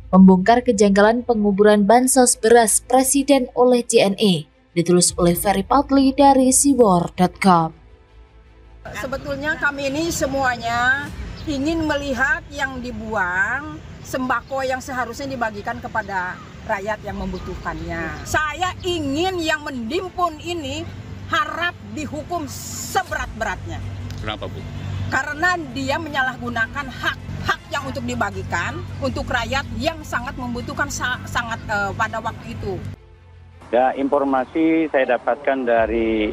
membongkar kejanggalan penguburan bansos beras Presiden oleh JNE, ditulis oleh Ferry Patli dari siwar.com. Sebetulnya kami ini semuanya ingin melihat yang dibuang, sembako yang seharusnya dibagikan kepada rakyat yang membutuhkannya. Saya ingin yang mendimpun ini harap dihukum seberat-beratnya. Kenapa, Bu? Karena dia menyalahgunakan hak yang untuk dibagikan untuk rakyat yang sangat membutuhkan pada waktu itu. Ya, informasi saya dapatkan dari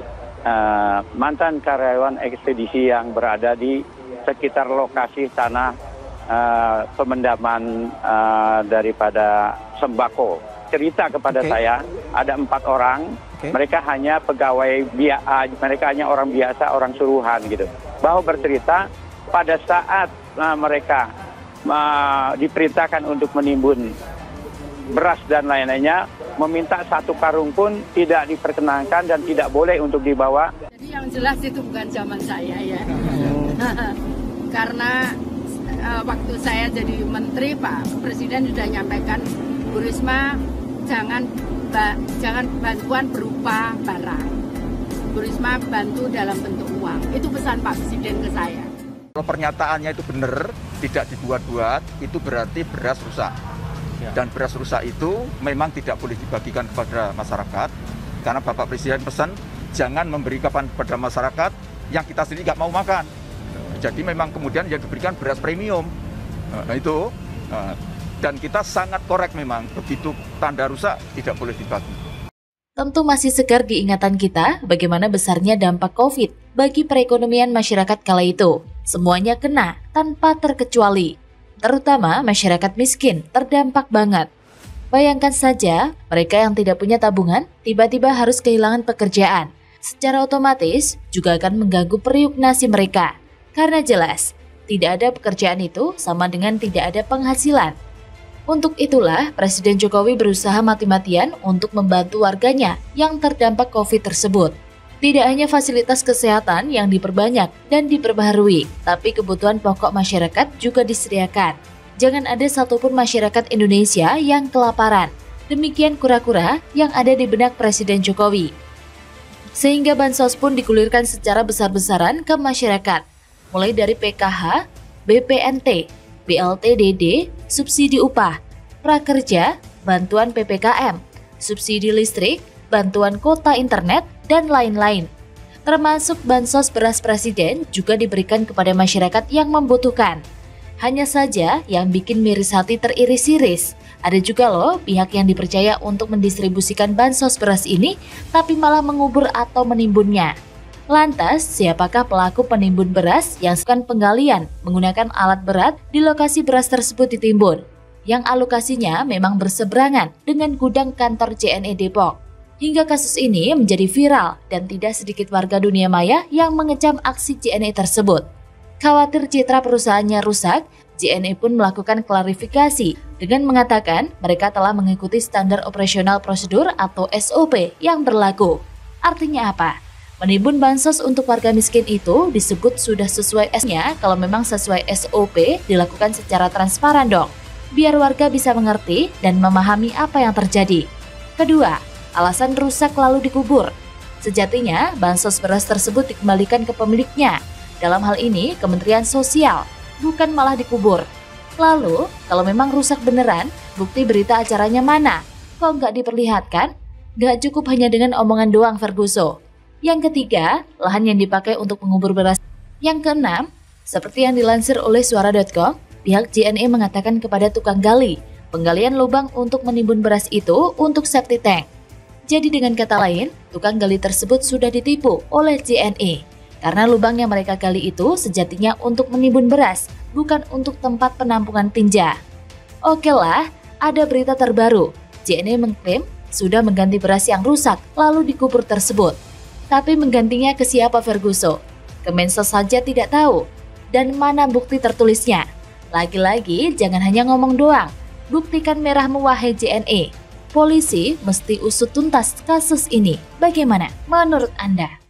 mantan karyawan ekspedisi yang berada di sekitar lokasi tanah pemendaman daripada sembako. Cerita kepada saya ada 4 orang, mereka hanya pegawai mereka hanya orang biasa, orang suruhan gitu. Bahwa bercerita pada saat mereka diperintahkan untuk menimbun beras dan lain-lainnya, meminta 1 karung pun tidak diperkenankan dan tidak boleh untuk dibawa. Jadi yang jelas itu bukan zaman saya ya. Karena waktu saya jadi menteri, Pak Presiden sudah nyampaikan, Bu Risma jangan bantuan berupa barang. Bu Risma bantu dalam bentuk uang. Itu pesan Pak Presiden ke saya. Kalau pernyataannya itu benar, tidak dibuat-buat, itu berarti beras rusak. Dan beras rusak itu memang tidak boleh dibagikan kepada masyarakat, karena Bapak Presiden pesan jangan memberikan kepada masyarakat yang kita sendiri nggak mau makan. Jadi memang kemudian yang diberikan beras premium. Dan kita sangat korek memang, begitu tanda rusak tidak boleh dibagi. Tentu masih segar di ingatan kita bagaimana besarnya dampak COVID bagi perekonomian masyarakat kala itu. Semuanya kena tanpa terkecuali. Terutama masyarakat miskin terdampak banget. Bayangkan saja, mereka yang tidak punya tabungan tiba-tiba harus kehilangan pekerjaan. Secara otomatis juga akan mengganggu periuk nasi mereka. Karena jelas, tidak ada pekerjaan itu sama dengan tidak ada penghasilan. Untuk itulah Presiden Jokowi berusaha mati-matian untuk membantu warganya yang terdampak COVID tersebut. Tidak hanya fasilitas kesehatan yang diperbanyak dan diperbaharui, tapi kebutuhan pokok masyarakat juga disediakan. Jangan ada satupun masyarakat Indonesia yang kelaparan. Demikian kura-kura yang ada di benak Presiden Jokowi. Sehingga bansos pun digulirkan secara besar-besaran ke masyarakat, mulai dari PKH, BPNT, BLT-DD, subsidi upah, prakerja, bantuan PPKM, subsidi listrik, bantuan kuota internet, dan lain-lain. Termasuk bansos beras Presiden juga diberikan kepada masyarakat yang membutuhkan. Hanya saja yang bikin miris hati teriris-iris, ada juga loh pihak yang dipercaya untuk mendistribusikan bansos beras ini, tapi malah mengubur atau menimbunnya. Lantas, siapakah pelaku penimbun beras yang melakukan penggalian menggunakan alat berat di lokasi beras tersebut ditimbun, yang alokasinya memang berseberangan dengan gudang kantor JNE Depok? Hingga kasus ini menjadi viral dan tidak sedikit warga dunia maya yang mengecam aksi JNE tersebut. Khawatir citra perusahaannya rusak, JNE pun melakukan klarifikasi dengan mengatakan mereka telah mengikuti standar operasional prosedur atau SOP yang berlaku. Artinya apa? Menimbun bansos untuk warga miskin itu disebut sudah sesuai S-nya. Kalau memang sesuai SOP, dilakukan secara transparan dong, biar warga bisa mengerti dan memahami apa yang terjadi. Kedua, alasan rusak lalu dikubur. Sejatinya, bansos beras tersebut dikembalikan ke pemiliknya. Dalam hal ini, Kementerian Sosial, bukan malah dikubur. Lalu, kalau memang rusak beneran, bukti berita acaranya mana? Kok nggak diperlihatkan? Nggak cukup hanya dengan omongan doang, Ferguson. Yang ketiga, lahan yang dipakai untuk mengubur beras. Yang keenam, seperti yang dilansir oleh suara.com, pihak JNE mengatakan kepada tukang gali, penggalian lubang untuk menimbun beras itu untuk septic tank. Jadi dengan kata lain, tukang gali tersebut sudah ditipu oleh JNE. Karena lubang yang mereka gali itu sejatinya untuk menimbun beras, bukan untuk tempat penampungan tinja. Oke lah, ada berita terbaru. JNE mengklaim sudah mengganti beras yang rusak lalu dikubur tersebut. Tapi menggantinya ke siapa, Ferguson? Kemensos saja tidak tahu. Dan mana bukti tertulisnya? Lagi-lagi jangan hanya ngomong doang. Buktikan merahmu wahai JNE. Polisi mesti usut tuntas kasus ini. Bagaimana menurut Anda?